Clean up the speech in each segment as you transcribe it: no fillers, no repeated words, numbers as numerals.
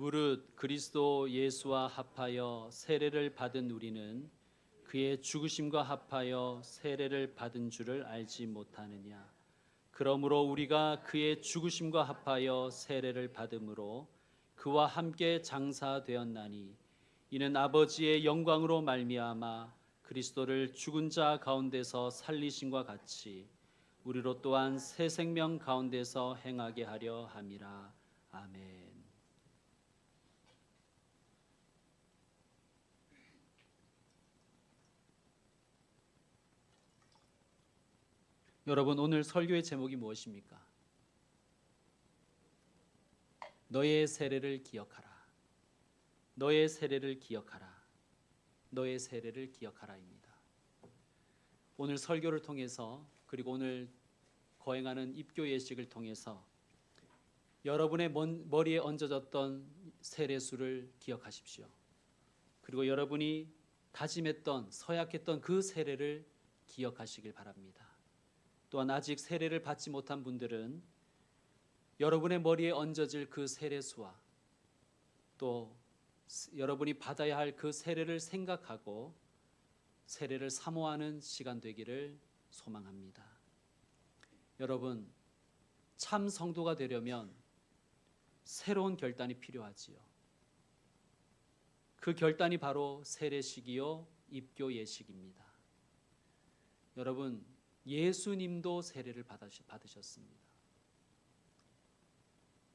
무릇 그리스도 예수와 합하여 세례를 받은 우리는 그의 죽으심과 합하여 세례를 받은 줄을 알지 못하느냐. 그러므로 우리가 그의 죽으심과 합하여 세례를 받음으로 그와 함께 장사되었나니 이는 아버지의 영광으로 말미암아 그리스도를 죽은 자 가운데서 살리심과 같이 우리로 또한 새 생명 가운데서 행하게 하려 함이라. 아멘. 여러분, 오늘 설교의 제목이 무엇입니까? 너의 세례를 기억하라. 너의 세례를 기억하라. 너의 세례를 기억하라입니다. 오늘 설교를 통해서, 그리고 오늘 거행하는 입교 예식을 통해서 여러분의 머리에 얹어졌던 세례수를 기억하십시오. 그리고 여러분이 다짐했던, 서약했던 그 세례를 기억하시길 바랍니다. 또한 아직 세례를 받지 못한 분들은 여러분의 머리에 얹어질 그 세례수와 또 여러분이 받아야 할 그 세례를 생각하고 세례를 사모하는 시간 되기를 소망합니다. 여러분, 참 성도가 되려면 새로운 결단이 필요하지요. 그 결단이 바로 세례식이요 입교 예식입니다. 여러분, 예수님도 세례를 받으셨습니다.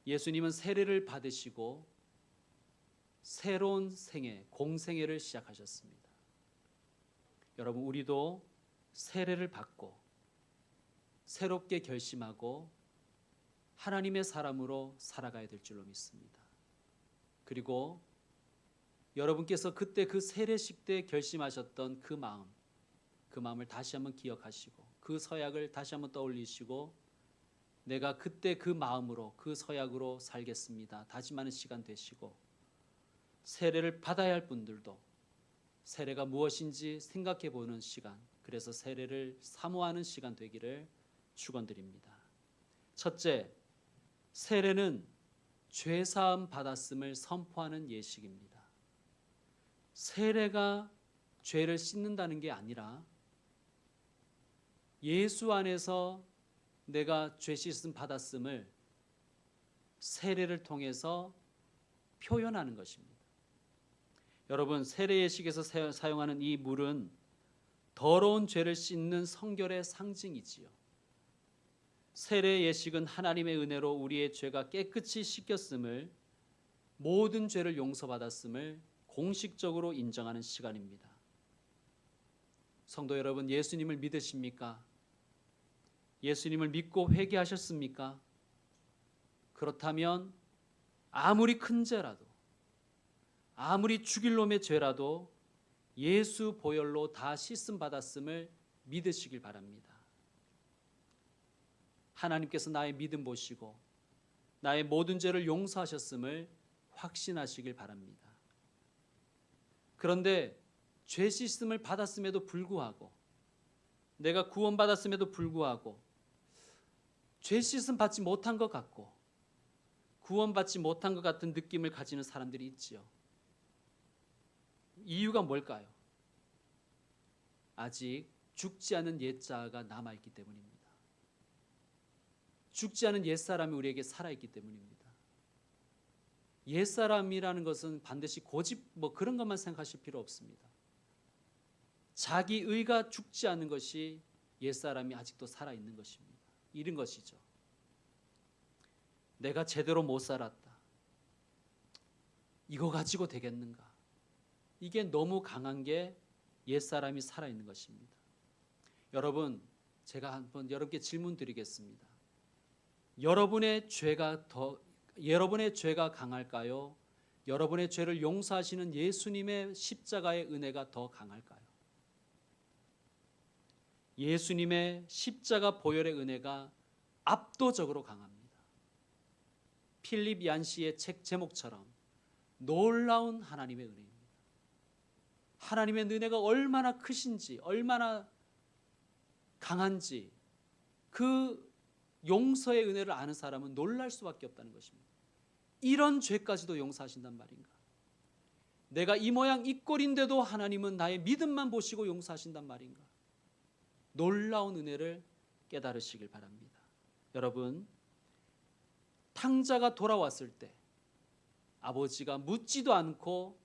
예수님은 세례를 받으시고 새로운 생애, 공생애를 시작하셨습니다. 여러분, 우리도 세례를 받고 새롭게 결심하고 하나님의 사람으로 살아가야 될 줄로 믿습니다. 그리고 여러분께서 그때 그 세례식 때 결심하셨던 그 마음을 다시 한번 기억하시고 그 서약을 다시 한번 떠올리시고 내가 그때 그 마음으로 그 서약으로 살겠습니다. 다짐하는 시간 되시고 세례를 받아야 할 분들도 세례가 무엇인지 생각해 보는 시간, 그래서 세례를 사모하는 시간 되기를 축원드립니다. 첫째, 세례는 죄사함 받았음을 선포하는 예식입니다. 세례가 죄를 씻는다는 게 아니라 예수 안에서 내가 죄 씻음 받았음을 세례를 통해서 표현하는 것입니다. 여러분, 세례 예식에서 사용하는 이 물은 더러운 죄를 씻는 성결의 상징이지요. 세례 예식은 하나님의 은혜로 우리의 죄가 깨끗이 씻겼음을, 모든 죄를 용서받았음을 공식적으로 인정하는 시간입니다. 성도 여러분, 예수님을 믿으십니까? 예수님을 믿고 회개하셨습니까? 그렇다면 아무리 큰 죄라도, 아무리 죽일 놈의 죄라도 예수 보혈로 다 씻음 받았음을 믿으시길 바랍니다. 하나님께서 나의 믿음 보시고 나의 모든 죄를 용서하셨음을 확신하시길 바랍니다. 그런데 죄 씻음을 받았음에도 불구하고, 내가 구원받았음에도 불구하고 죄 씻음 받지 못한 것 같고 구원받지 못한 것 같은 느낌을 가지는 사람들이 있지요. 이유가 뭘까요? 아직 죽지 않은 옛자가 남아있기 때문입니다. 죽지 않은 옛사람이 우리에게 살아있기 때문입니다. 옛사람이라는 것은 반드시 고집 그런 것만 생각하실 필요 없습니다. 자기 의가 죽지 않은 것이 옛사람이 아직도 살아있는 것입니다. 이런 것이죠. 내가 제대로 못 살았다. 이거 가지고 되겠는가? 이게 너무 강한 게 옛사람이 살아있는 것입니다. 여러분, 제가 한번 여러분께 질문 드리겠습니다. 여러분의 죄가 강할까요? 여러분의 죄를 용서하시는 예수님의 십자가의 은혜가 더 강할까요? 예수님의 십자가 보혈의 은혜가 압도적으로 강합니다. 필립 얀시의 책 제목처럼 놀라운 하나님의 은혜입니다. 하나님의 은혜가 얼마나 크신지, 얼마나 강한지 그 용서의 은혜를 아는 사람은 놀랄 수밖에 없다는 것입니다. 이런 죄까지도 용서하신단 말인가? 내가 이 모양 이 꼴인데도 하나님은 나의 믿음만 보시고 용서하신단 말인가? 놀라운 은혜를 깨달으시길 바랍니다. 여러분, 탕자가 돌아왔을 때 아버지가 묻지도 않고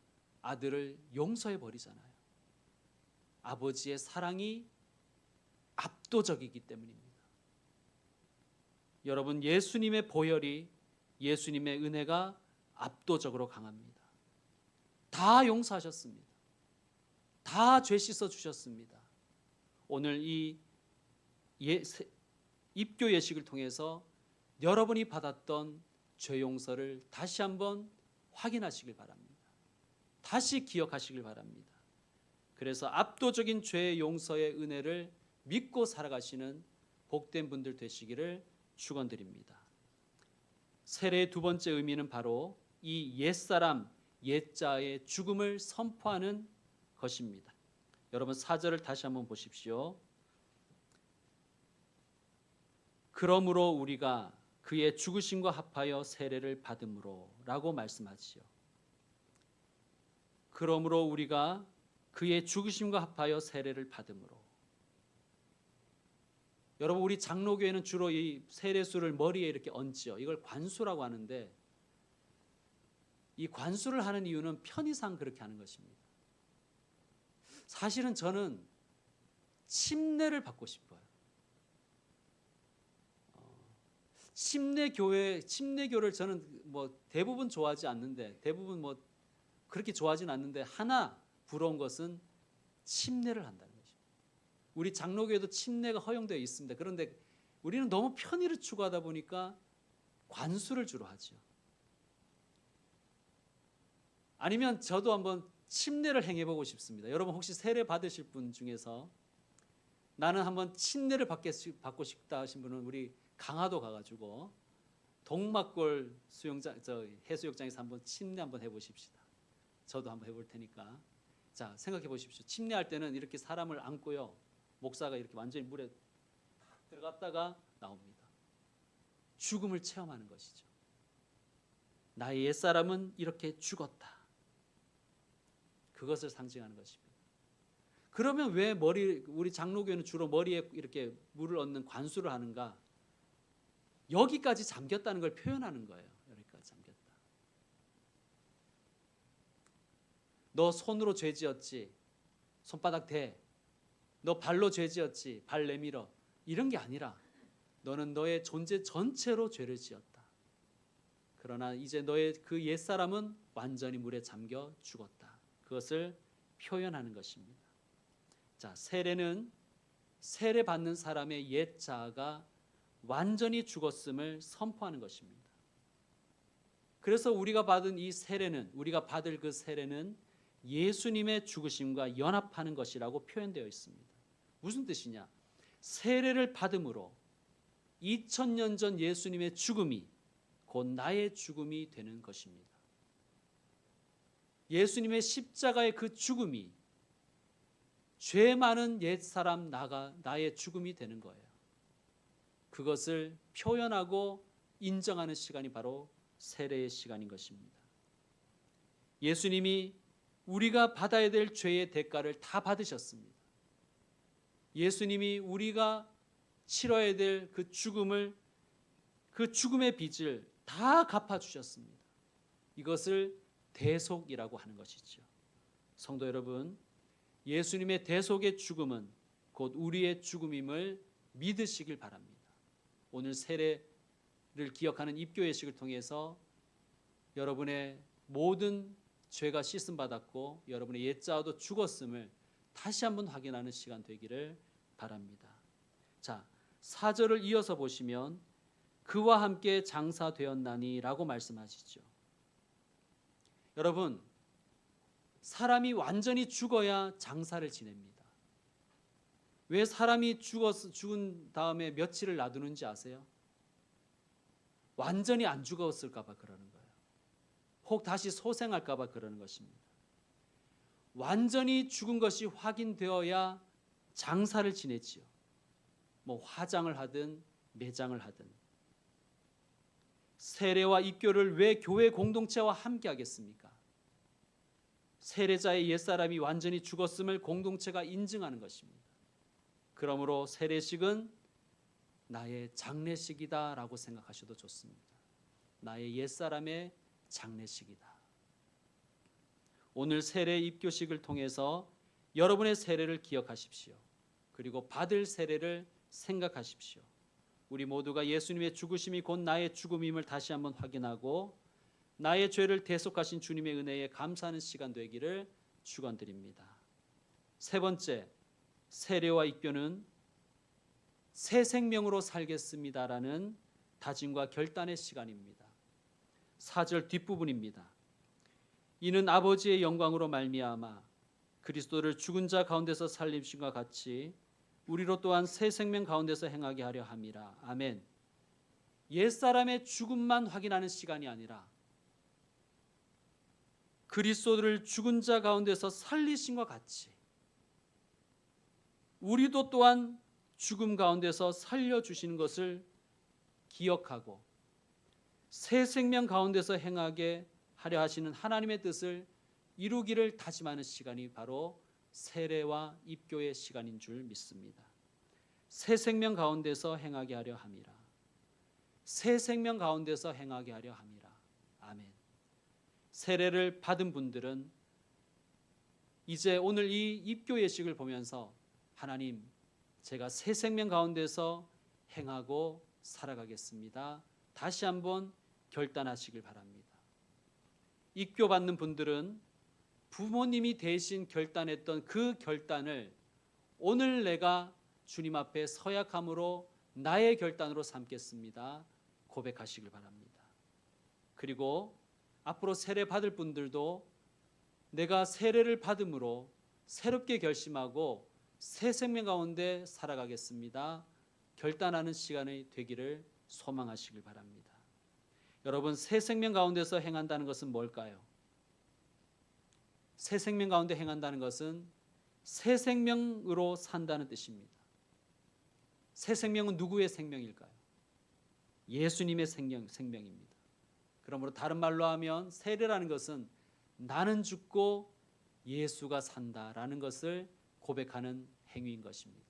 아들을 용서해 버리잖아요. 아버지의 사랑이 압도적이기 때문입니다. 여러분, 예수님의 보혈이, 예수님의 은혜가 압도적으로 강합니다. 다 용서하셨습니다. 다 죄 씻어 주셨습니다. 오늘 이 입교 예식을 통해서 여러분이 받았던 죄 용서를 다시 한번 확인하시길 바랍니다. 다시 기억하시길 바랍니다. 그래서 압도적인 죄 용서의 은혜를 믿고 살아가시는 복된 분들 되시기를 축원드립니다. 세례의 두 번째 의미는 바로 이 옛사람, 옛자의 죽음을 선포하는 것입니다. 여러분 4절을 다시 한번 보십시오. 그러므로 우리가 그의 죽으심과 합하여 세례를 받음으로 라고 말씀하지요. 그러므로 우리가 그의 죽으심과 합하여 세례를 받음으로. 여러분, 우리 장로교회는 주로 이 세례수를 머리에 이렇게 얹지요. 이걸 관수라고 하는데, 이 관수를 하는 이유는 편의상 그렇게 하는 것입니다. 사실은 저는 침례를 받고 싶어요. 침례교를 저는 뭐 대부분 좋아하지 않는데, 대부분 뭐 그렇게 좋아하진 않는데, 하나 부러운 것은 침례를 한다는 것입니다. 우리 장로교회도 침례가 허용되어 있습니다. 그런데 우리는 너무 편의를 추구하다 보니까 관수를 주로 하죠. 아니면 저도 한번 침례를 행해보고 싶습니다. 여러분 혹시 세례 받으실 분 중에서 나는 한번 침례를 받고 싶다 하신 분은 우리 강화도 가가지고 동막골 해수욕장에서 한번 침례 한번 해보십시다. 저도 한번 해볼 테니까. 자, 생각해 보십시오. 침례할 때는 이렇게 사람을 안고요. 목사가 이렇게 완전히 물에 들어갔다가 나옵니다. 죽음을 체험하는 것이죠. 나의 옛사람은 이렇게 죽었다. 그것을 상징하는 것입니다. 그러면 왜 우리 장로교회는 주로 머리에 이렇게 물을 얹는 관수를 하는가? 여기까지 잠겼다는 걸 표현하는 거예요. 여기까지 잠겼다. 너 손으로 죄 지었지? 손바닥 대. 너 발로 죄 지었지? 발 내밀어. 이런 게 아니라 너는 너의 존재 전체로 죄를 지었다. 그러나 이제 너의 그 옛사람은 완전히 물에 잠겨 죽었다. 그것을 표현하는 것입니다. 자, 세례는 세례 받는 사람의 옛 자아가 완전히 죽었음을 선포하는 것입니다. 그래서 우리가 받은 이 세례는, 우리가 받을 그 세례는 예수님의 죽으심과 연합하는 것이라고 표현되어 있습니다. 무슨 뜻이냐? 세례를 받음으로 2000년 전 예수님의 죽음이 곧 나의 죽음이 되는 것입니다. 예수님의 십자가의 그 죽음이 죄 많은 옛사람 나의 죽음이 되는 거예요. 그것을 표현하고 인정하는 시간이 바로 세례의 시간인 것입니다. 예수님이 우리가 받아야 될 죄의 대가를 다 받으셨습니다. 예수님이 우리가 치러야 될 그 죽음을, 그 죽음의 빚을 다 갚아주셨습니다. 이것을 대속이라고 하는 것이죠. 성도 여러분, 예수님의 대속의 죽음은 곧 우리의 죽음임을 믿으시길 바랍니다. 오늘 세례를 기억하는 입교 예식을 통해서 여러분의 모든 죄가 씻음 받았고 여러분의 옛자아도 죽었음을 다시 한번 확인하는 시간 되기를 바랍니다. 자, 4절을 이어서 보시면 그와 함께 장사되었나니라고 말씀하시죠. 여러분, 사람이 완전히 죽어야 장사를 지냅니다. 왜 사람이 죽은 다음에 며칠을 놔두는지 아세요? 완전히 안 죽었을까 봐 그러는 거예요. 혹 다시 소생할까 봐 그러는 것입니다. 완전히 죽은 것이 확인되어야 장사를 지내지요. 뭐 화장을 하든 매장을 하든. 세례와 입교를 왜 교회 공동체와 함께 하겠습니까? 세례자의 옛사람이 완전히 죽었음을 공동체가 인증하는 것입니다. 그러므로 세례식은 나의 장례식이다라고 생각하셔도 좋습니다. 나의 옛사람의 장례식이다. 오늘 세례 입교식을 통해서 여러분의 세례를 기억하십시오. 그리고 받을 세례를 생각하십시오. 우리 모두가 예수님의 죽으심이 곧 나의 죽음임을 다시 한번 확인하고 나의 죄를 대속하신 주님의 은혜에 감사하는 시간 되기를 축원드립니다. 세 번째, 세례와 입교는 새 생명으로 살겠습니다라는 다짐과 결단의 시간입니다. 4절 뒷부분입니다. 이는 아버지의 영광으로 말미암아 그리스도를 죽은 자 가운데서 살리심과 같이 우리로 또한 새 생명 가운데서 행하게 하려 함이라. 아멘. 옛사람의 죽음만 확인하는 시간이 아니라 그리스도를 죽은 자 가운데서 살리심과 같이 우리도 또한 죽음 가운데서 살려주시는 것을 기억하고 새 생명 가운데서 행하게 하려 하시는 하나님의 뜻을 이루기를 다짐하는 시간이 바로 세례와 입교의 시간인 줄 믿습니다. 새 생명 가운데서 행하게 하려 함이라. 새 생명 가운데서 행하게 하려 함이라. 아멘. 세례를 받은 분들은 이제 오늘 이 입교 예식을 보면서 하나님, 제가 새 생명 가운데서 행하고 살아가겠습니다. 다시 한번 결단하시길 바랍니다. 입교 받는 분들은 부모님이 대신 결단했던 그 결단을 오늘 내가 주님 앞에 서약함으로 나의 결단으로 삼겠습니다. 고백하시길 바랍니다. 그리고 앞으로 세례 받을 분들도 내가 세례를 받음으로 새롭게 결심하고 새 생명 가운데 살아가겠습니다. 결단하는 시간이 되기를 소망하시길 바랍니다. 여러분, 새 생명 가운데서 행한다는 것은 뭘까요? 새 생명 가운데 행한다는 것은 새 생명으로 산다는 뜻입니다. 새 생명은 누구의 생명일까요? 예수님의 생명입니다. 그러므로 다른 말로 하면 세례라는 것은 나는 죽고 예수가 산다라는 것을 고백하는 행위인 것입니다.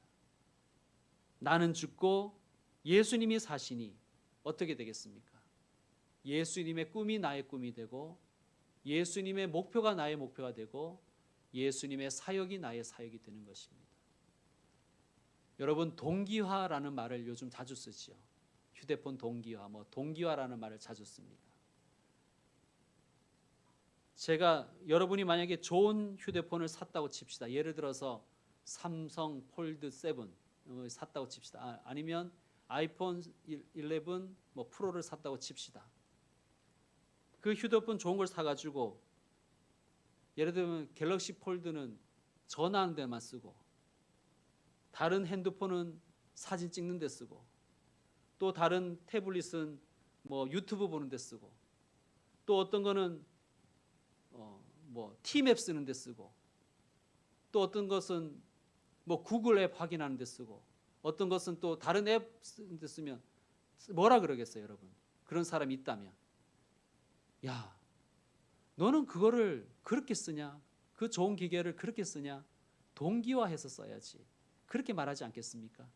나는 죽고 예수님이 사시니 어떻게 되겠습니까? 예수님의 꿈이 나의 꿈이 되고 예수님의 목표가 나의 목표가 되고 예수님의 사역이 나의 사역이 되는 것입니다. 여러분, 동기화라는 말을 요즘 자주 쓰지요. 휴대폰 동기화, 동기화라는 말을 자주 씁니다. 제가 여러분이 만약에 좋은 휴대폰을 샀다고 칩시다. 예를 들어서 삼성 폴드 7 샀다고 칩시다. 아니면 아이폰 11 프로를 샀다고 칩시다. 그 휴대폰 좋은 걸 사가지고 예를 들면 갤럭시 폴드는 전화하는 데만 쓰고 다른 핸드폰은 사진 찍는 데 쓰고 또 다른 태블릿은 유튜브 보는 데 쓰고 또 어떤 거는 티맵 쓰는 데 쓰고 또 어떤 것은 구글 앱 확인하는 데 쓰고 어떤 것은 또 다른 앱 쓰는 데 쓰면 뭐라 그러겠어요, 여러분? 그런 사람이 있다면 야, 너는 그거를 그렇게 쓰냐? 그 좋은 기계를 그렇게 쓰냐? 동기화해서 써야지. 그렇게 말하지 않겠습니까?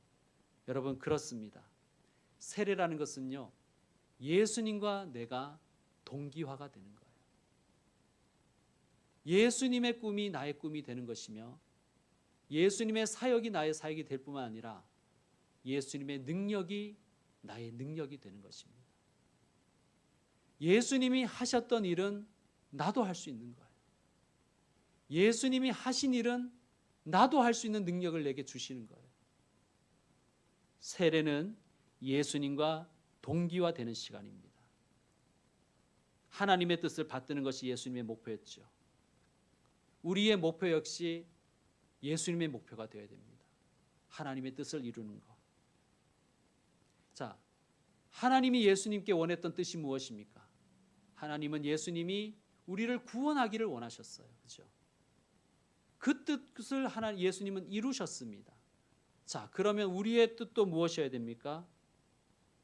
여러분, 그렇습니다. 세례라는 것은요, 예수님과 내가 동기화가 되는 거예요. 예수님의 꿈이 나의 꿈이 되는 것이며 예수님의 사역이 나의 사역이 될 뿐만 아니라 예수님의 능력이 나의 능력이 되는 것입니다. 예수님이 하셨던 일은 나도 할 수 있는 거예요. 예수님이 하신 일은 나도 할 수 있는 능력을 내게 주시는 거예요. 세례는 예수님과 동기화되는 시간입니다. 하나님의 뜻을 받드는 것이 예수님의 목표였죠. 우리의 목표 역시 예수님의 목표가 되어야 됩니다. 하나님의 뜻을 이루는 것. 자, 하나님이 예수님께 원했던 뜻이 무엇입니까? 하나님은 예수님이 우리를 구원하기를 원하셨어요. 그렇죠? 그 뜻을 예수님은 이루셨습니다. 자, 그러면 우리의 뜻도 무엇이어야 됩니까?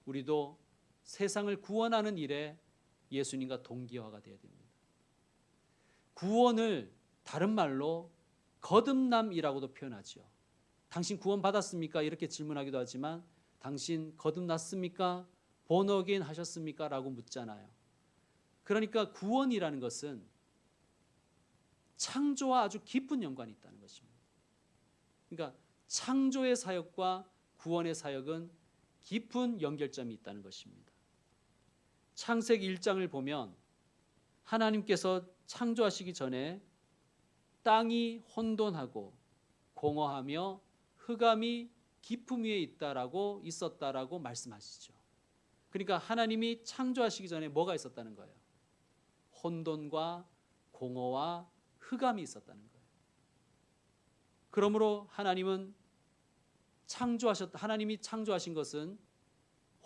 우리도 세상을 구원하는 일에 예수님과 동기화가 되어야 됩니다. 구원을 다른 말로 거듭남이라고도 표현하죠. 당신 구원 받았습니까? 이렇게 질문하기도 하지만 당신 거듭났습니까? 본어게인 하셨습니까? 라고 묻잖아요. 그러니까 구원이라는 것은 창조와 아주 깊은 연관이 있다는 것입니다. 그러니까 창조의 사역과 구원의 사역은 깊은 연결점이 있다는 것입니다. 창세기 1장을 보면 하나님께서 창조하시기 전에 땅이 혼돈하고 공허하며 흑암이 깊음 위에 있었다라고 말씀하시죠. 그러니까 하나님이 창조하시기 전에 뭐가 있었다는 거예요? 혼돈과 공허와 흑암이 있었다는 거예요. 그러므로 하나님이 창조하신 것은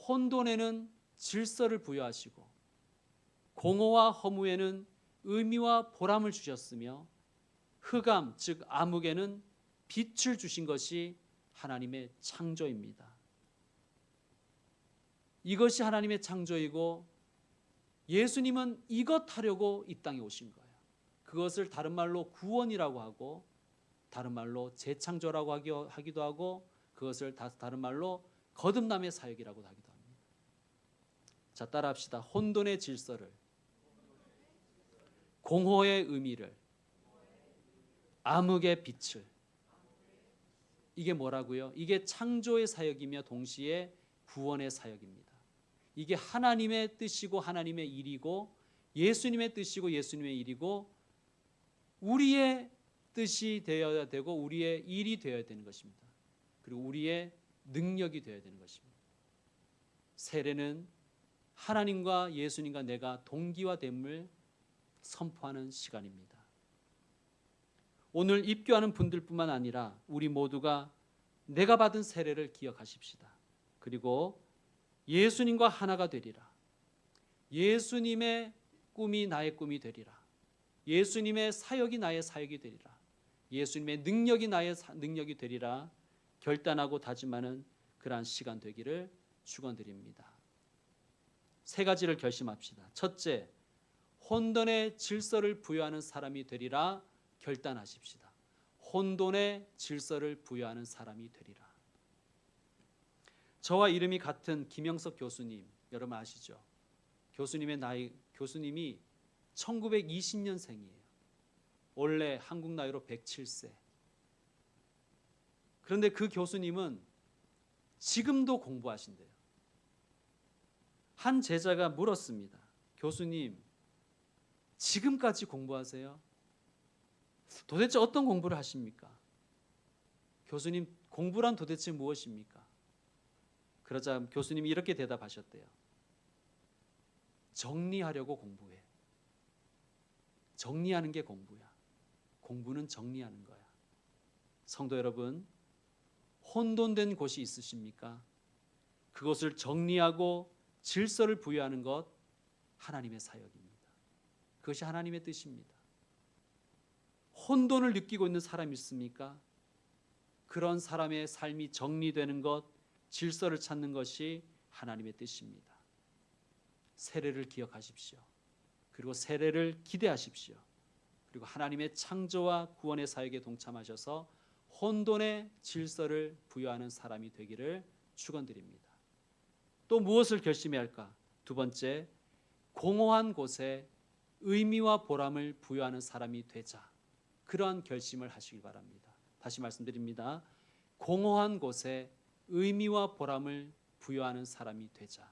혼돈에는 질서를 부여하시고 공허와 허무에는 의미와 보람을 주셨으며 흑암 즉 암흑에는 빛을 주신 것이 하나님의 창조입니다. 이것이 하나님의 창조이고 예수님은 이것 하려고 이 땅에 오신 거예요. 그것을 다른 말로 구원이라고 하고 다른 말로 재창조라고 하기도 하고 그것을 다른 말로 거듭남의 사역이라고도 하기도 합니다. 자, 따라합시다. 혼돈의 질서를, 공허의 의미를, 암흑의 빛을. 이게 뭐라고요? 이게 창조의 사역이며 동시에 구원의 사역입니다. 이게 하나님의 뜻이고 하나님의 일이고 예수님의 뜻이고 예수님의 일이고 우리의 뜻이 되어야 되고 우리의 일이 되어야 되는 것입니다. 그리고 우리의 능력이 되어야 되는 것입니다. 세례는 하나님과 예수님과 내가 동기화됨을 선포하는 시간입니다. 오늘 입교하는 분들뿐만 아니라 우리 모두가 내가 받은 세례를 기억하십시다. 그리고 예수님과 하나가 되리라. 예수님의 꿈이 나의 꿈이 되리라. 예수님의 사역이 나의 사역이 되리라. 예수님의 능력이 나의 능력이 되리라. 결단하고 다짐하는 그러한 시간 되기를 축원드립니다. 세 가지를 결심합시다. 첫째, 혼돈의 질서를 부여하는 사람이 되리라. 결단하십시다. 혼돈의 질서를 부여하는 사람이 되리라. 저와 이름이 같은 김영석 교수님, 여러분 아시죠? 교수님이 1920년생이에요. 원래 한국 나이로 107세. 그런데 그 교수님은 지금도 공부하신대요. 한 제자가 물었습니다. 교수님, 지금까지 공부하세요? 도대체 어떤 공부를 하십니까? 교수님, 공부란 도대체 무엇입니까? 그러자 교수님이 이렇게 대답하셨대요. 정리하려고 공부해. 정리하는 게 공부야. 공부는 정리하는 거야. 성도 여러분, 혼돈된 곳이 있으십니까? 그것을 정리하고 질서를 부여하는 것 하나님의 사역입니다. 그것이 하나님의 뜻입니다. 혼돈을 느끼고 있는 사람이 있습니까? 그런 사람의 삶이 정리되는 것, 질서를 찾는 것이 하나님의 뜻입니다. 세례를 기억하십시오. 그리고 세례를 기대하십시오. 그리고 하나님의 창조와 구원의 사역에 동참하셔서 혼돈의 질서를 부여하는 사람이 되기를 축원드립니다. 또 무엇을 결심해야 할까? 두 번째, 공허한 곳에 의미와 보람을 부여하는 사람이 되자. 그러한 결심을 하시기 바랍니다. 다시 말씀드립니다. 공허한 곳에 의미와 보람을 부여하는 사람이 되자.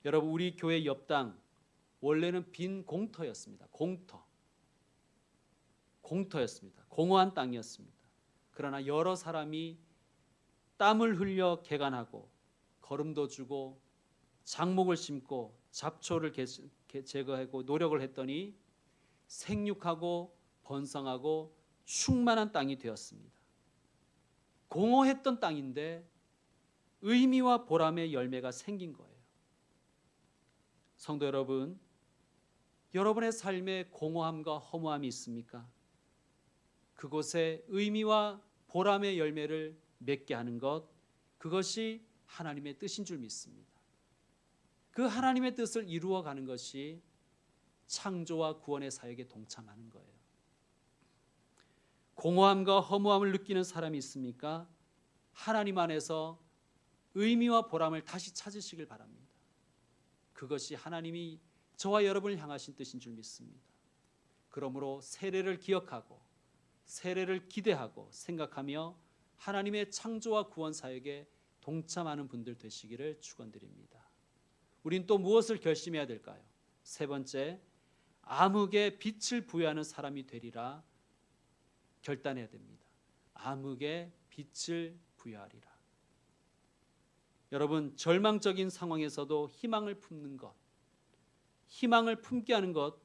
여러분, 우리 교회 옆당 원래는 빈 공터였습니다. 공터였습니다. 공허한 땅이었습니다. 그러나 여러 사람이 땀을 흘려 개간하고 거름도 주고 장목을 심고 잡초를 제거하고 노력을 했더니 생육하고 번성하고 충만한 땅이 되었습니다. 공허했던 땅인데 의미와 보람의 열매가 생긴 거예요. 성도 여러분, 여러분의 삶에 공허함과 허무함이 있습니까? 그곳에 의미와 보람의 열매를 맺게 하는 것, 그것이 하나님의 뜻인 줄 믿습니다. 그 하나님의 뜻을 이루어가는 것이 창조와 구원의 사역에 동참하는 거예요. 공허함과 허무함을 느끼는 사람이 있습니까? 하나님 안에서 의미와 보람을 다시 찾으시길 바랍니다. 그것이 하나님이 저와 여러분을 향하신 뜻인 줄 믿습니다. 그러므로 세례를 기억하고 세례를 기대하고 생각하며 하나님의 창조와 구원 사역에 동참하는 분들 되시기를 축원드립니다. 우린 또 무엇을 결심해야 될까요? 세 번째, 암흑에 빛을 부여하는 사람이 되리라 결단해야 됩니다. 암흑에 빛을 부여하리라. 여러분, 절망적인 상황에서도 희망을 품는 것, 희망을 품게 하는 것,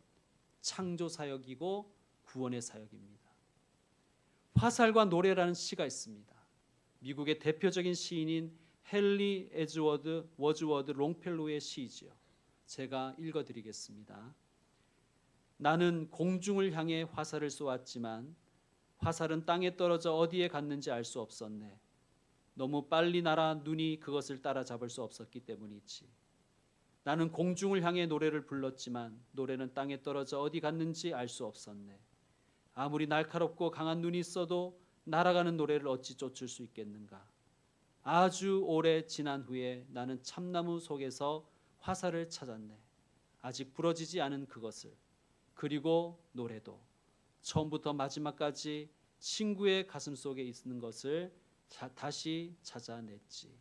창조 사역이고 구원의 사역입니다. 화살과 노래라는 시가 있습니다. 미국의 대표적인 시인인 헨리 워즈워드 롱펠로우의 시이지요. 제가 읽어드리겠습니다. 나는 공중을 향해 화살을 쏘았지만 화살은 땅에 떨어져 어디에 갔는지 알 수 없었네. 너무 빨리 날아 눈이 그것을 따라잡을 수 없었기 때문이지. 나는 공중을 향해 노래를 불렀지만 노래는 땅에 떨어져 어디 갔는지 알 수 없었네. 아무리 날카롭고 강한 눈이 있어도 날아가는 노래를 어찌 쫓을 수 있겠는가. 아주 오래 지난 후에 나는 참나무 속에서 화살을 찾았네. 아직 부러지지 않은 그것을. 그리고 노래도 처음부터 마지막까지 친구의 가슴 속에 있는 것을 다시 찾아냈지.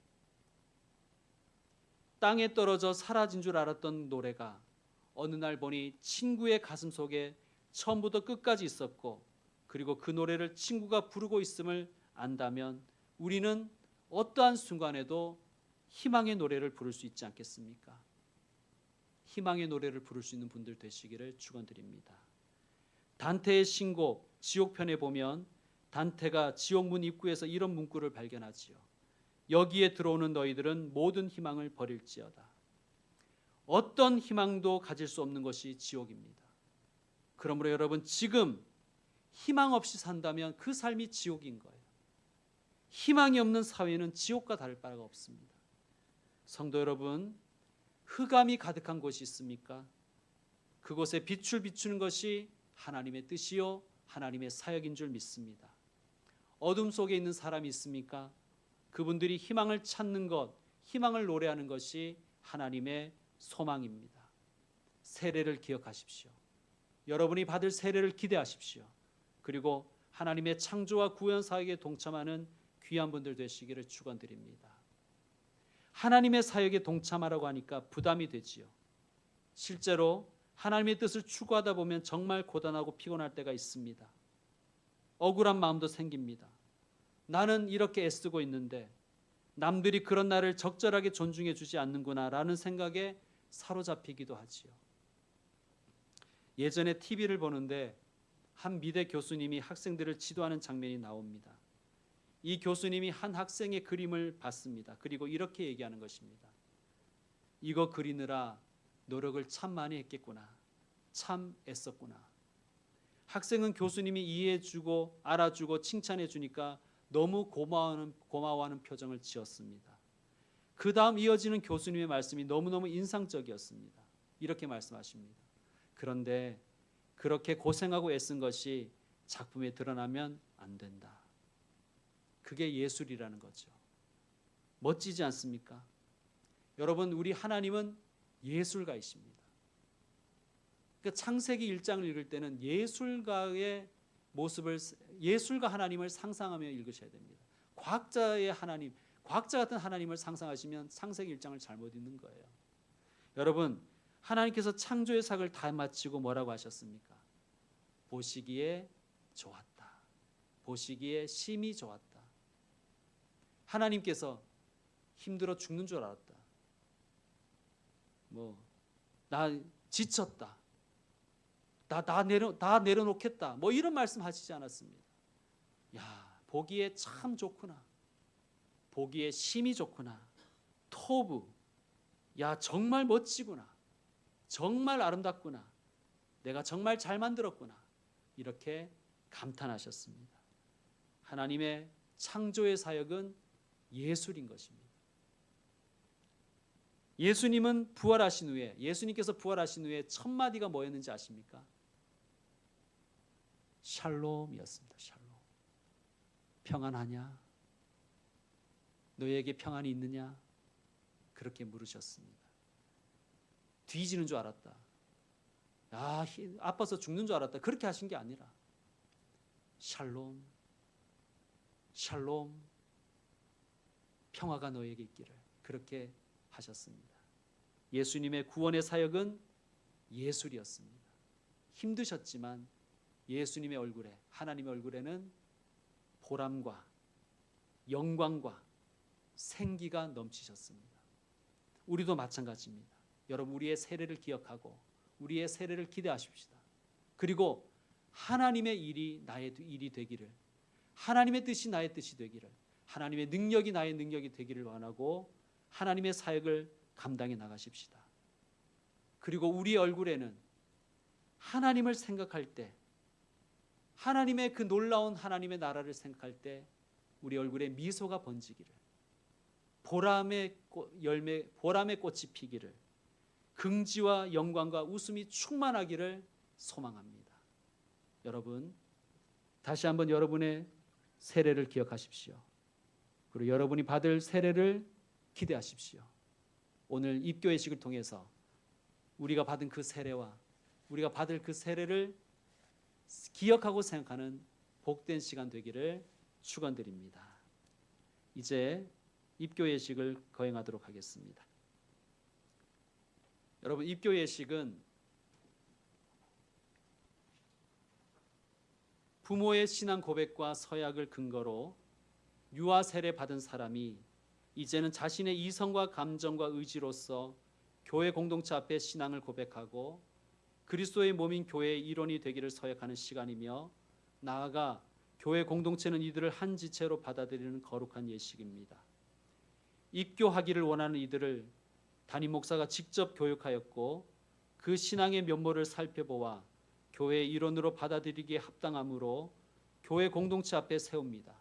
땅에 떨어져 사라진 줄 알았던 노래가 어느 날 보니 친구의 가슴 속에 처음부터 끝까지 있었고, 그리고 그 노래를 친구가 부르고 있음을 안다면 우리는 어떠한 순간에도 희망의 노래를 부를 수 있지 않겠습니까? 희망의 노래를 부를 수 있는 분들 되시기를 축원드립니다. 단테의 신곡 지옥편에 보면 단테가 지옥문 입구에서 이런 문구를 발견하지요. 여기에 들어오는 너희들은 모든 희망을 버릴지어다. 어떤 희망도 가질 수 없는 것이 지옥입니다. 그러므로 여러분, 지금 희망 없이 산다면 그 삶이 지옥인 거예요. 희망이 없는 사회는 지옥과 다를 바가 없습니다. 성도 여러분, 흑암이 가득한 곳이 있습니까? 그곳에 빛을 비추는 것이 하나님의 뜻이요 하나님의 사역인 줄 믿습니다. 어둠 속에 있는 사람이 있습니까? 그분들이 희망을 찾는 것, 희망을 노래하는 것이 하나님의 소망입니다. 세례를 기억하십시오. 여러분이 받을 세례를 기대하십시오. 그리고 하나님의 창조와 구원 사역에 동참하는 귀한 분들 되시기를 축원드립니다. 하나님의 사역에 동참하라고 하니까 부담이 되지요. 실제로 하나님의 뜻을 추구하다 보면 정말 고단하고 피곤할 때가 있습니다. 억울한 마음도 생깁니다. 나는 이렇게 애쓰고 있는데 남들이 그런 나를 적절하게 존중해 주지 않는구나라는 생각에 사로잡히기도 하지요. 예전에 TV를 보는데 한 미대 교수님이 학생들을 지도하는 장면이 나옵니다. 이 교수님이 한 학생의 그림을 봤습니다. 그리고 이렇게 얘기하는 것입니다. 이거 그리느라 노력을 참 많이 했겠구나. 참 애썼구나. 학생은 교수님이 이해해주고 알아주고 칭찬해주니까 너무 고마워하는 표정을 지었습니다. 그 다음 이어지는 교수님의 말씀이 너무너무 인상적이었습니다. 이렇게 말씀하십니다. 그런데 그렇게 고생하고 애쓴 것이 작품에 드러나면 안 된다. 그게 예술이라는 거죠. 멋지지 않습니까? 여러분, 우리 하나님은 예술가이십니다. 그러니까 창세기 1장을 읽을 때는 예술가의 모습을, 예술가 하나님을 상상하며 읽으셔야 됩니다. 과학자의 하나님, 과학자 같은 하나님을 상상하시면 창세기 1장을 잘못 읽는 거예요. 여러분, 하나님께서 창조의 사역을 다 마치고 뭐라고 하셨습니까? 보시기에 좋았다. 보시기에 심히 좋았다. 하나님께서 힘들어 죽는 줄 알았다. 나 지쳤다. 다 내려놓겠다. 이런 말씀 하시지 않았습니다. 야, 보기에 참 좋구나. 보기에 심히 좋구나. 토부. 야, 정말 멋지구나. 정말 아름답구나. 내가 정말 잘 만들었구나. 이렇게 감탄하셨습니다. 하나님의 창조의 사역은 예술인 것입니다. 예수님은 부활하신 후에, 예수님께서 부활하신 후에 첫 마디가 뭐였는지 아십니까? 샬롬이었습니다. 샬롬. 평안하냐? 너에게 평안이 있느냐? 그렇게 물으셨습니다. 뒤지는 줄 알았다. 아파서 죽는 줄 알았다. 그렇게 하신 게 아니라 샬롬, 샬롬, 평화가 너에게 있기를, 그렇게 하셨습니다. 예수님의 구원의 사역은 예술이었습니다. 힘드셨지만 예수님의 얼굴에, 하나님의 얼굴에는 보람과 영광과 생기가 넘치셨습니다. 우리도 마찬가지입니다. 여러분, 우리의 세례를 기억하고 우리의 세례를 기대하십시다. 그리고 하나님의 일이 나의 일이 되기를, 하나님의 뜻이 나의 뜻이 되기를, 하나님의 능력이 나의 능력이 되기를 원하고 하나님의 사역을 감당해 나가십시다. 그리고 우리의 얼굴에는 하나님을 생각할 때, 하나님의 그 놀라운 하나님의 나라를 생각할 때 우리 얼굴에 미소가 번지기를, 보람의 꽃이 피기를, 긍지와 영광과 웃음이 충만하기를 소망합니다. 여러분, 다시 한번 여러분의 세례를 기억하십시오. 그리고 여러분이 받을 세례를 기대하십시오. 오늘 입교회식을 통해서 우리가 받은 그 세례와 우리가 받을 그 세례를 기억하고 생각하는 복된 시간 되기를 축원드립니다. 이제 입교회식을 거행하도록 하겠습니다. 여러분, 입교회식은 부모의 신앙 고백과 서약을 근거로 유아 세례 받은 사람이 이제는 자신의 이성과 감정과 의지로서 교회 공동체 앞에 신앙을 고백하고 그리스도의 몸인 교회의 일원이 되기를 서약하는 시간이며, 나아가 교회 공동체는 이들을 한 지체로 받아들이는 거룩한 예식입니다. 입교하기를 원하는 이들을 담임 목사가 직접 교육하였고 그 신앙의 면모를 살펴보아 교회의 일원으로 받아들이기에 합당함으로 교회 공동체 앞에 세웁니다.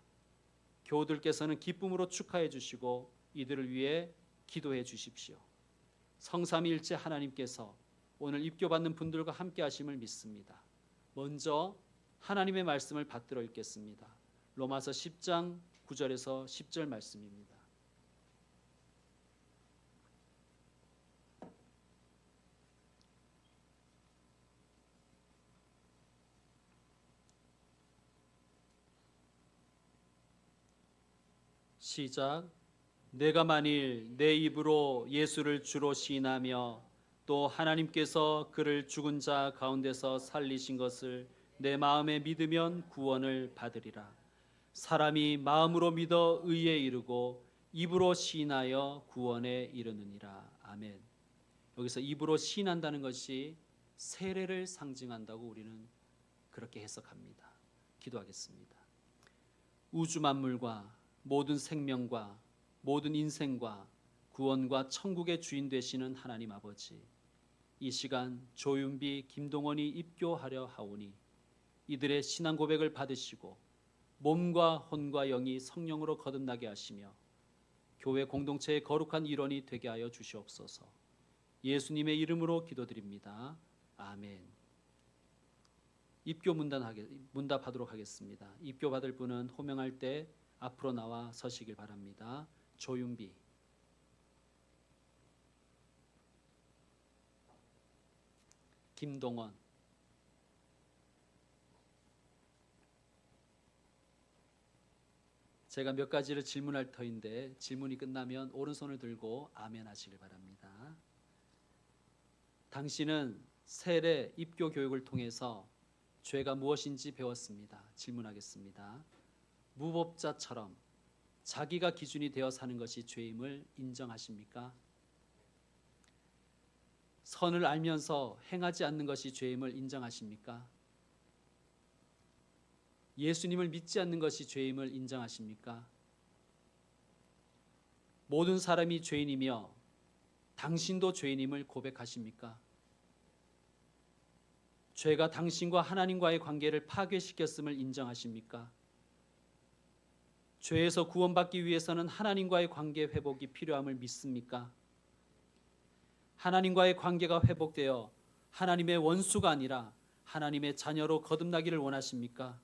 교우들께서는 기쁨으로 축하해 주시고 이들을 위해 기도해 주십시오. 성삼위일체 하나님께서 오늘 입교받는 분들과 함께 하심을 믿습니다. 먼저 하나님의 말씀을 받들어 읽겠습니다. 로마서 10장 9절에서 10절 말씀입니다. 시작. 내가 만일 내 입으로 예수를 주로 시인하며 또 하나님께서 그를 죽은 자 가운데서 살리신 것을 내 마음에 믿으면 구원을 받으리라. 사람이 마음으로 믿어 의에 이르고 입으로 시인하여 구원에 이르느니라. 아멘. 여기서 입으로 시인한다는 것이 세례를 상징한다고 우리는 그렇게 해석합니다. 기도하겠습니다. 우주 만물과 모든 생명과 모든 인생과 구원과 천국의 주인 되시는 하나님 아버지, 이 시간 조윤비, 김동원이 입교하려 하오니 이들의 신앙 고백을 받으시고 몸과 혼과 영이 성령으로 거듭나게 하시며 교회 공동체의 거룩한 일원이 되게 하여 주시옵소서. 예수님의 이름으로 기도드립니다. 아멘. 입교 문답하도록 하겠습니다. 입교 받을 분은 호명할 때 앞으로 나와 서시길 바랍니다. 조윤비, 김동원, 제가 몇 가지를 질문할 터인데 질문이 끝나면 오른손을 들고 아멘 하시길 바랍니다. 당신은 세례 입교 교육을 통해서 죄가 무엇인지 배웠습니다. 질문하겠습니다. 무법자처럼 자기가 기준이 되어 사는 것이 죄임을 인정하십니까? 선을 알면서 행하지 않는 것이 죄임을 인정하십니까? 예수님을 믿지 않는 것이 죄임을 인정하십니까? 모든 사람이 죄인이며 당신도 죄인임을 고백하십니까? 죄가 당신과 하나님과의 관계를 파괴시켰음을 인정하십니까? 죄에서 구원받기 위해서는 하나님과의 관계 회복이 필요함을 믿습니까? 하나님과의 관계가 회복되어 하나님의 원수가 아니라 하나님의 자녀로 거듭나기를 원하십니까?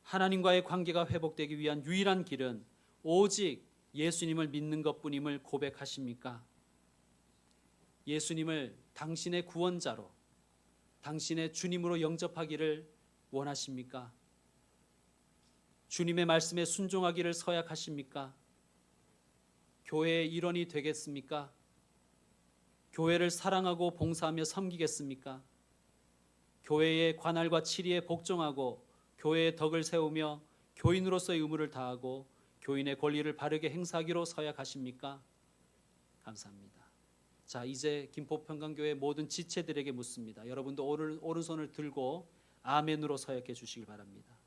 하나님과의 관계가 회복되기 위한 유일한 길은 오직 예수님을 믿는 것뿐임을 고백하십니까? 예수님을 당신의 구원자로, 당신의 주님으로 영접하기를 원하십니까? 주님의 말씀에 순종하기를 서약하십니까? 교회의 일원이 되겠습니까? 교회를 사랑하고 봉사하며 섬기겠습니까? 교회의 관할과 치리에 복종하고 교회의 덕을 세우며 교인으로서의 의무를 다하고 교인의 권리를 바르게 행사하기로 서약하십니까? 감사합니다. 자, 이제 김포평강교회 모든 지체들에게 묻습니다. 여러분도 오른손을 들고 아멘으로 서약해 주시길 바랍니다.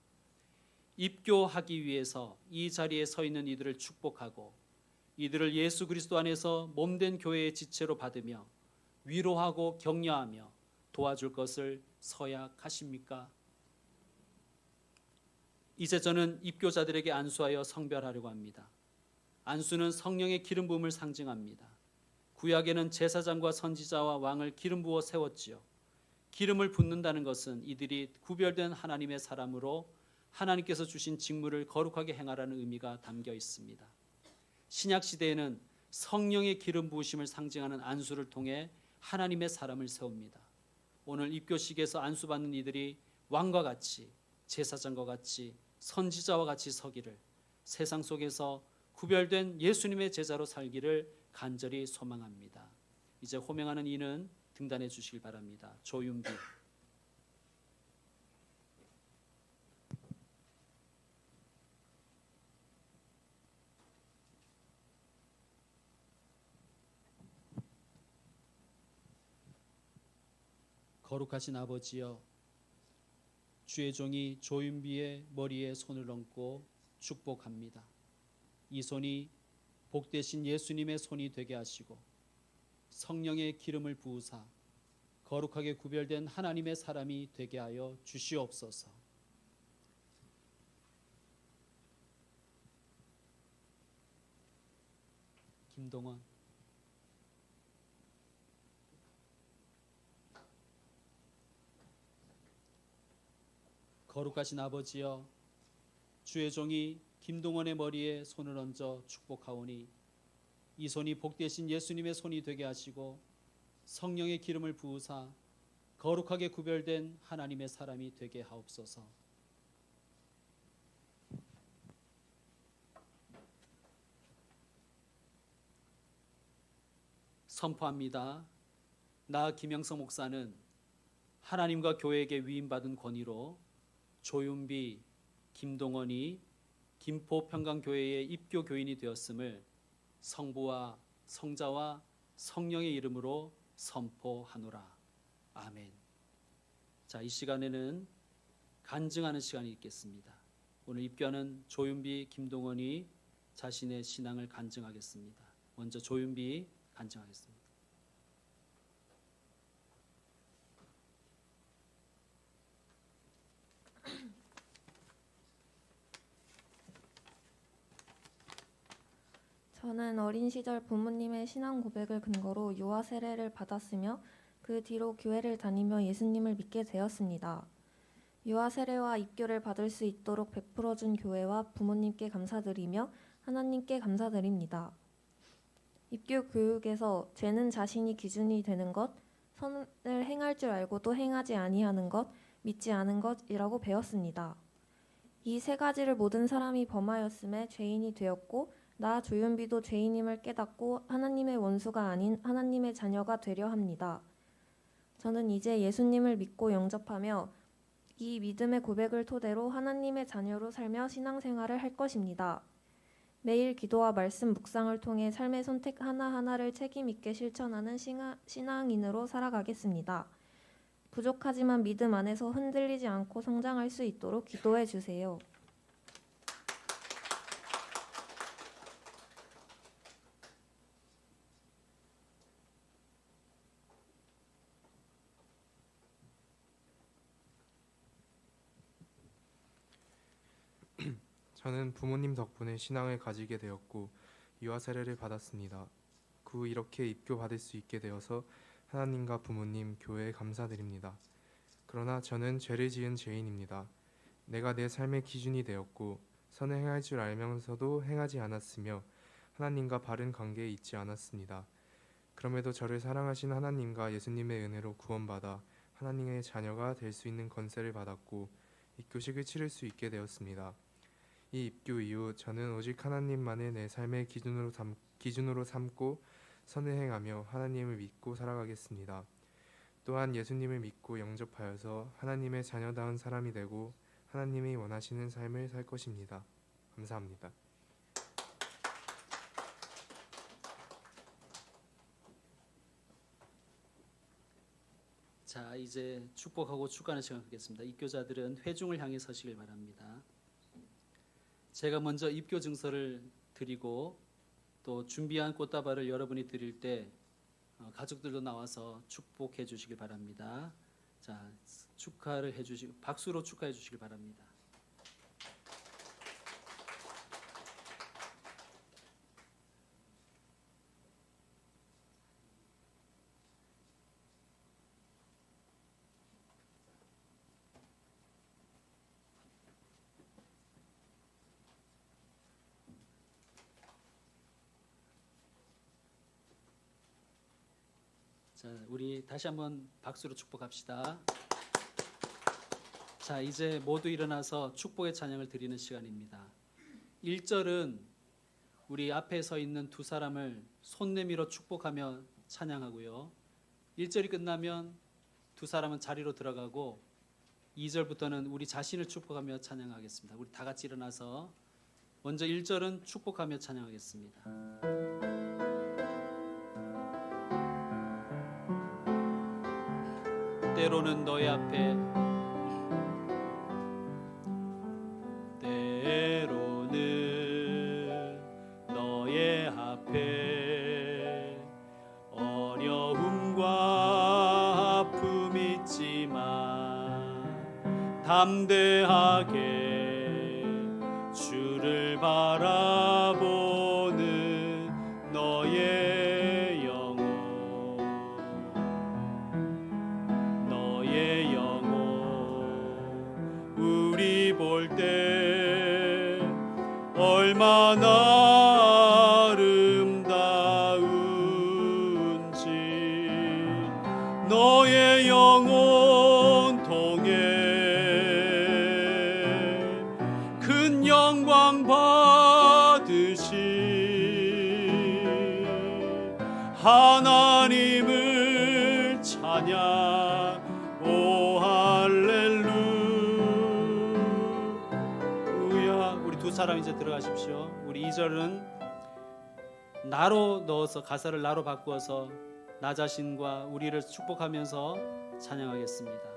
입교하기 위해서 이 자리에 서 있는 이들을 축복하고 이들을 예수 그리스도 안에서 몸된 교회의 지체로 받으며 위로하고 격려하며 도와줄 것을 서약하십니까? 이제 저는 입교자들에게 안수하여 성별하려고 합니다. 안수는 성령의 기름 부음을 상징합니다. 구약에는 제사장과 선지자와 왕을 기름 부어 세웠지요. 기름을 붓는다는 것은 이들이 구별된 하나님의 사람으로 하나님께서 주신 직무를 거룩하게 행하라는 의미가 담겨 있습니다. 신약 시대에는 성령의 기름 부으심을 상징하는 안수를 통해 하나님의 사람을 세웁니다. 오늘 입교식에서 안수받는 이들이 왕과 같이, 제사장과 같이, 선지자와 같이 서기를, 세상 속에서 구별된 예수님의 제자로 살기를 간절히 소망합니다. 이제 호명하는 이는 등단해 주시길 바랍니다. 조윤비. 거룩하신 아버지여, 주의 종이 조윤비의 머리에 손을 얹고 축복합니다. 이 손이 복되신 예수님의 손이 되게 하시고 성령의 기름을 부으사 거룩하게 구별된 하나님의 사람이 되게 하여 주시옵소서. 김동원. 거룩하신 아버지여, 주의 종이 김동원의 머리에 손을 얹어 축복하오니 이 손이 복되신 예수님의 손이 되게 하시고 성령의 기름을 부으사 거룩하게 구별된 하나님의 사람이 되게 하옵소서. 선포합니다. 나 김영성 목사는 하나님과 교회에게 위임받은 권위로 조윤비, 김동원이 김포평강교회의 입교 교인이 되었음을 성부와 성자와 성령의 이름으로 선포하노라. 아멘. 자, 이 시간에는 간증하는 시간이 있겠습니다. 오늘 입교하는 조윤비, 김동원이 자신의 신앙을 간증하겠습니다. 먼저 조윤비 간증하겠습니다. 저는 어린 시절 부모님의 신앙 고백을 근거로 유아 세례를 받았으며 그 뒤로 교회를 다니며 예수님을 믿게 되었습니다. 유아 세례와 입교를 받을 수 있도록 베풀어준 교회와 부모님께 감사드리며 하나님께 감사드립니다. 입교 교육에서 죄는 자신이 기준이 되는 것, 선을 행할 줄 알고도 행하지 아니하는 것, 믿지 않은 것이라고 배웠습니다. 이 세 가지를 모든 사람이 범하였음에 죄인이 되었고 나 조윤비도 죄인임을 깨닫고 하나님의 원수가 아닌 하나님의 자녀가 되려 합니다. 저는 이제 예수님을 믿고 영접하며 이 믿음의 고백을 토대로 하나님의 자녀로 살며 신앙생활을 할 것입니다. 매일 기도와 말씀 묵상을 통해 삶의 선택 하나하나를 책임 있게 실천하는 신앙인으로 살아가겠습니다. 부족하지만 믿음 안에서 흔들리지 않고 성장할 수 있도록 기도해 주세요. 저는 부모님 덕분에 신앙을 가지게 되었고 유아 세례를 받았습니다. 그 후 이렇게 입교받을 수 있게 되어서 하나님과 부모님, 교회에 감사드립니다. 그러나 저는 죄를 지은 죄인입니다. 내가 내 삶의 기준이 되었고 선을 행할 줄 알면서도 행하지 않았으며 하나님과 바른 관계에 있지 않았습니다. 그럼에도 저를 사랑하신 하나님과 예수님의 은혜로 구원받아 하나님의 자녀가 될 수 있는 권세를 받았고 입교식을 치를 수 있게 되었습니다. 이 입교 이후 저는 오직 하나님만을 내 삶의 기준으로 삼고 선을 행하며 하나님을 믿고 살아가겠습니다. 또한 예수님을 믿고 영접하여서 하나님의 자녀다운 사람이 되고 하나님이 원하시는 삶을 살 것입니다. 감사합니다. 자, 이제 축복하고 축가하는 시간 갖겠습니다. 입교자들은 회중을 향해 서시길 바랍니다. 제가 먼저 입교 증서를 드리고 또 준비한 꽃다발을 여러분이 드릴 때 가족들도 나와서 축복해 주시길 바랍니다. 자, 축하를 해 주시고 박수로 축하해 주시길 바랍니다. 자, 우리 다시 한번 박수로 축복합시다. 자, 이제 모두 일어나서 축복의 찬양을 드리는 시간입니다. 1절은 우리 앞에 서 있는 두 사람을 손 내밀어 축복하며 찬양하고요. 1절이 끝나면 두 사람은 자리로 들어가고 2절부터는 우리 자신을 축복하며 찬양하겠습니다. 우리 다 같이 일어나서 먼저 1절은 축복하며 찬양하겠습니다. 때로는 너의 앞에 어려움과 아픔 있지만 담대하게 주를 바라보는 너의 영혼 우리 볼 때 얼마나 아름다운지 너의 영혼 통해 큰 영광 받으신 하나님을 찬양 오 할렐루야. 우리 두 사람 이제 들어가십시오. 우리 2절은 나로 넣어서 가사를 나로 바꾸어서 나 자신과 우리를 축복하면서 찬양하겠습니다.